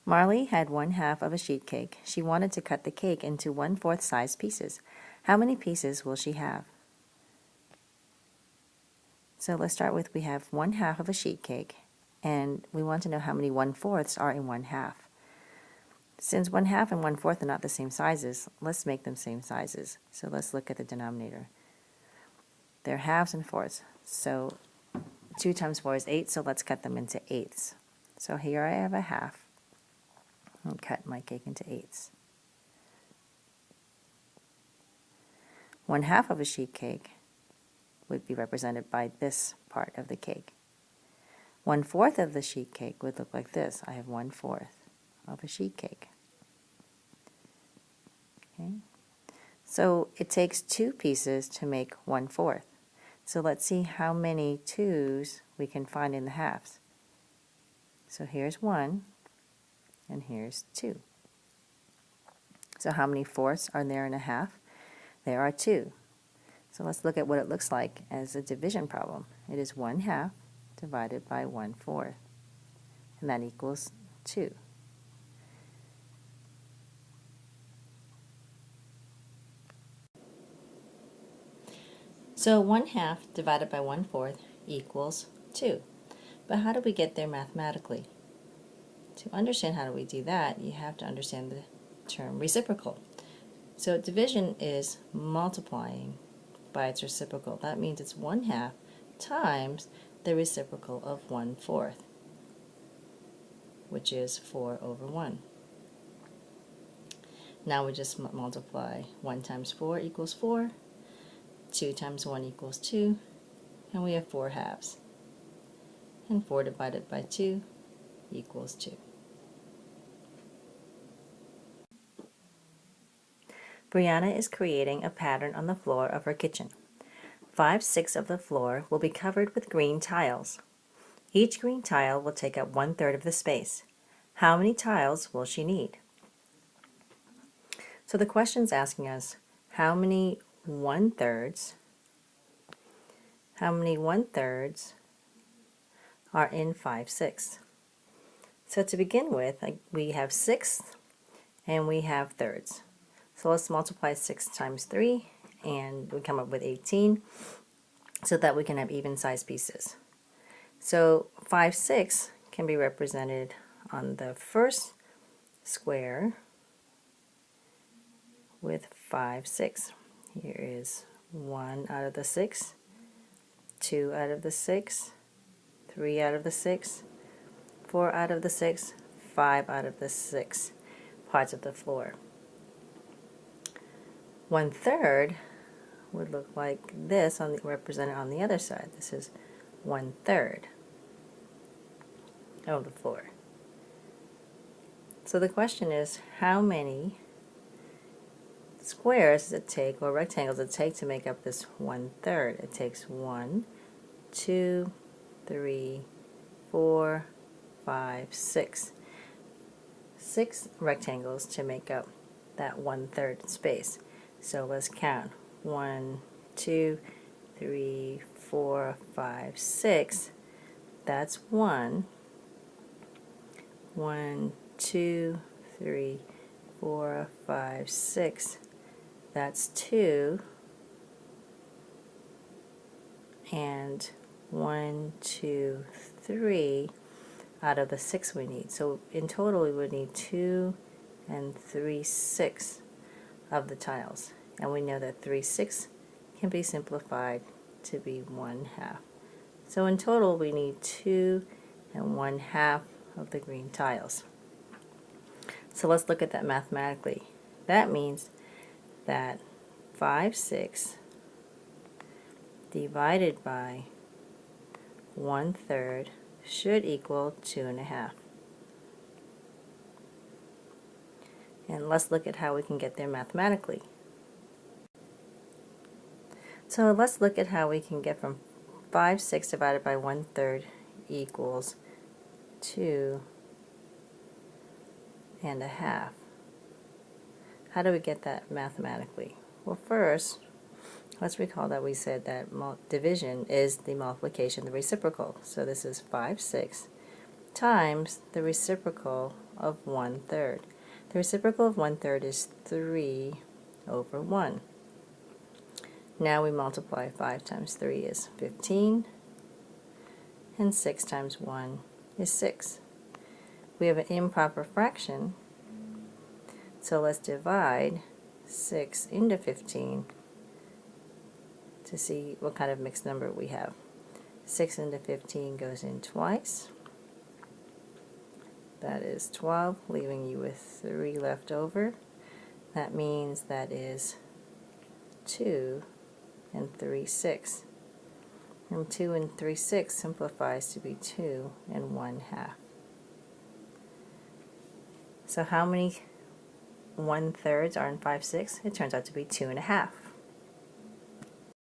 Marley had 1/2 of a sheet cake. She wanted to cut the cake into 1/4 size pieces. How many pieces will she have? So let's start with we have 1/2 of a sheet cake, and we want to know how many 1/4s are in 1/2. Since 1/2 and 1/4 are not the same sizes, let's make them same sizes. So let's look at the denominator. They're halves and fourths. So 2 times 4 is 8, so let's cut them into eighths. So here I have a half. I'll cut my cake into eighths. 1/2 of a sheet cake would be represented by this part of the cake. 1/4 of the sheet cake would look like this. I have 1/4 of a sheet cake. Okay. So it takes 2 pieces to make 1/4. So let's see how many 2's we can find in the halves. So here's 1, and here's 2. So how many fourths are there in a half? There are 2. So let's look at what it looks like as a division problem. It is 1/2 divided by 1/4, and that equals 2. So 1/2 divided by 1/4 equals 2. But how do we get there mathematically? To understand how do we do that, you have to understand the term reciprocal. So division is multiplying by its reciprocal. That means it's 1/2 times the reciprocal of 1/4, which is 4/1. Now we just multiply 1 times 4 equals 4, 2 times 1 equals 2, and we have 4 halves. And 4 divided by 2 equals 2. Brianna is creating a pattern on the floor of her kitchen. 5/6 of the floor will be covered with green tiles. Each green tile will take up 1/3 of the space. How many tiles will she need? So the question's asking us how many 1/3s are in 5/6. So to begin with, we have sixths and we have thirds. So let's multiply 6 times 3, and we come up with 18, so that we can have even sized pieces. So 5/6 can be represented on the first square with 5/6. Here is 1 out of the 6, 2 out of the 6, 3 out of the 6, 4 out of the 6, 5 out of the 6 parts of the floor. 1/3 would look like this represented on the other side. This is 1/3 of the floor. So the question is, how many squares does it take, or rectangles does it take to make up this 1/3? It takes 1, 2, 3, 4, 5, 6. 6 rectangles to make up that 1/3 space. So let's count. 1, 2, 3, 4, 5, 6. That's 1. 1, 2, 3, 4, 5, 6. That's 2. And 1, 2, 3 out of the 6 we need. So in total we would need 2 and 3/6 of the tiles. And we know that 3/6 can be simplified to be 1/2. So in total we need 2 and 1/2 of the green tiles. So let's look at that mathematically. That means that 5/6 divided by 1/3 should equal 2.5. And let's look at how we can get there mathematically. So let's look at how we can get from 5/6 divided by 1/3 equals 2.5. How do we get that mathematically? Well, first, let's recall that we said that division is the multiplication of the reciprocal. So this is 5/6 times the reciprocal of 1/3. The reciprocal of 1/3 is 3 over 1. Now we multiply 5 times 3 is 15, and 6 times 1 is 6. We have an improper fraction, so let's divide 6 into 15 to see what kind of mixed number we have. 6 into 15 goes in twice. That is 12, leaving you with 3 left over. That means that is 2 and 3/6. And 2 and 3/6 simplifies to be 2 and 1/2. So how many 1/3 are in 5/6? It turns out to be 2 1/2.